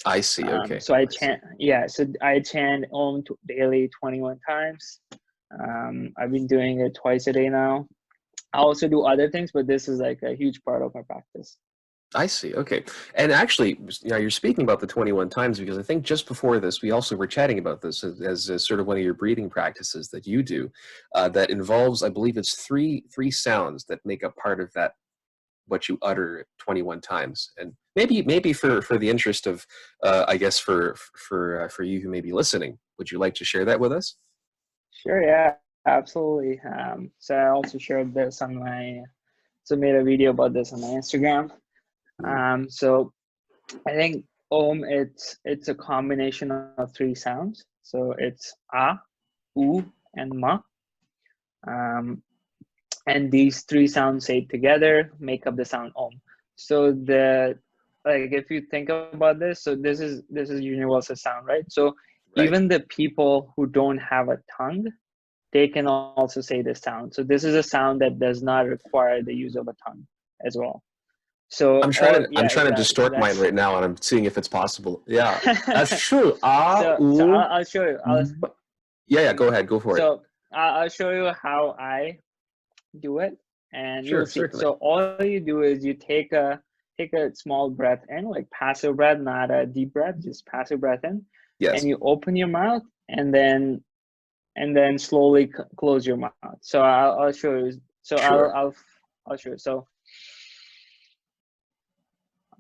I see. Okay. So I I see. chant, yeah, so I chant Om daily 21 times. I've been doing it twice a day now. I also do other things, but this is like a huge part of my practice. I see. Okay. And actually, you're speaking about the 21 times because I think just before this, we also were chatting about this as sort of one of your breathing practices that you do that involves, I believe it's three sounds that make up part of that, what you utter 21 times. And maybe for the interest of, I guess for you who may be listening, would you like to share that with us? Sure, yeah, absolutely. So I also shared this on so made a video about this on my Instagram. Mm. So I think Om, it's a combination of three sounds. So it's A, U, and Ma. Um, and these three sounds say together make up the sound Om. So if you think about this, so this is universal sound, right? So Right. even the people who don't have a tongue, they can also say this sound. So this is a sound that does not require the use of a tongue as well. So I'm yeah, trying to exactly. So distort mine that's right now, and I'm seeing if it's possible. Yeah, that's true. Ah, so ooh. I'll show you. Yeah, yeah. Go ahead. Go for it. So I'll show you how I do it, and you'll Sure, see. certainly. So all you do is you take a small breath in, like passive breath, not a deep breath, just passive breath in, and Yes. you open your mouth, and then slowly close your mouth. So I'll show you. So Sure. I'll show you. So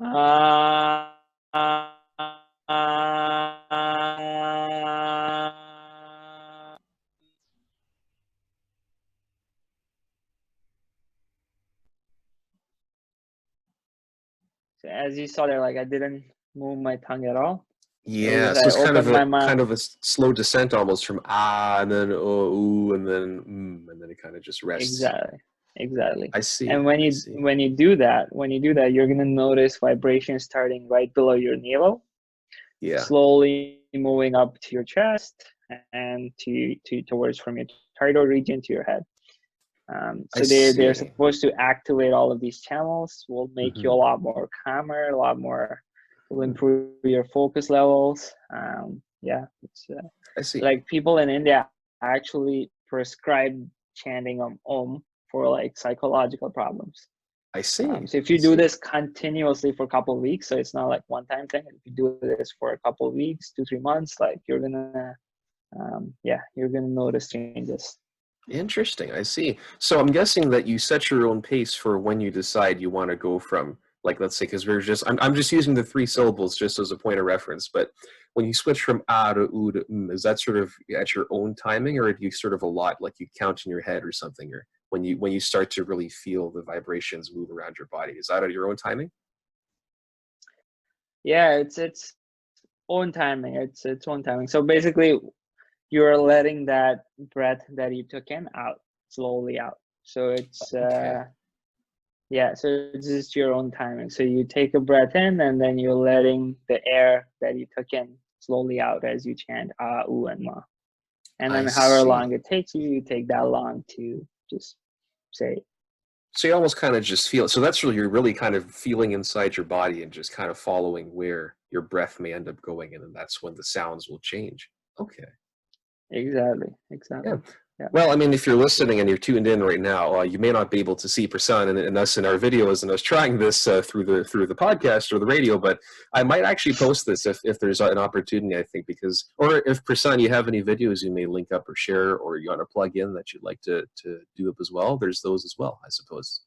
uh, so as you saw there, like I didn't move my tongue at all. It Yeah. was So I it's kind of opened a my mouth. slow descent almost from ah, and then oh, ooh, and then it kind of just rests. Exactly, exactly. I And see. when I you see. when you do that, you're gonna notice vibration starting right below your navel, Yeah. slowly moving up to your chest and to towards from your thyroid region to your head. I So they're see. supposed to activate all of these channels, will make you Hmm. a lot more calmer, a lot more, will Hmm. improve your focus levels. Yeah, it's I see. like people in India actually prescribe chanting Om for like psychological problems. I see. So if I you do see. this continuously for a couple of weeks, so it's not like one time thing. If you do this for a couple of weeks, 2-3 months, like you're gonna notice changes. Interesting. I see. So I'm guessing that you set your own pace for when you decide you want to go from, like, let's say, because I'm just using the three syllables just as a point of reference, but when you switch from ah to oo to is that sort of at your own timing, or do you sort of a lot, like you count in your head or something, or when you start to really feel the vibrations move around your body, is that at your own timing? Yeah, it's own timing. It's own timing. So basically, you're letting that breath that you took in out slowly out. So it's Okay. yeah, so it's just your own timing. So you take a breath in, and then you're letting the air that you took in slowly out as you chant ah, oo, and ma. And I then however long see. it takes you, you take that long to just say it. So you almost kind of just feel it. So that's really, you're really kind of feeling inside your body and just kind of following where your breath may end up going, and then that's when the sounds will change. Okay. Exactly, Yeah. exactly. Yeah. Well, I mean, if you're listening and you're tuned in right now, you may not be able to see Prasann and us in our videos and us trying this through the podcast or the radio, but I might actually post this if there's an opportunity. I think because, or if Prasann, you have any videos you may link up or share, or you want to plug in that you'd like to do up as well. There's those as well, I suppose.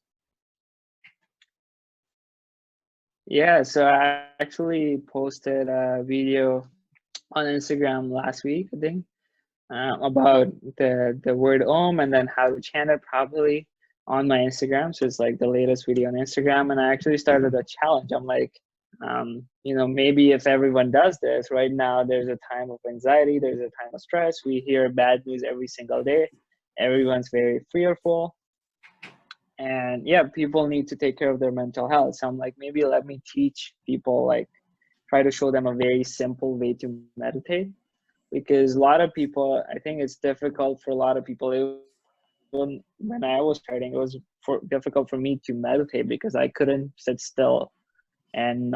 Yeah, so I actually posted a video on Instagram last week, I think, about the word Om and then how to chant it properly on my Instagram. So it's like the latest video on Instagram, and I actually started Hmm. a challenge. I'm like, maybe if everyone does this right now, there's a time of anxiety, there's a time of stress. We hear bad news every single day. Everyone's very fearful, and yeah, people need to take care of their mental health. So I'm like, maybe let me teach people, like try to show them a very simple way to meditate, because a lot of people, I think it's difficult for a lot of people. When I was starting, it was difficult for me to meditate because I couldn't sit still and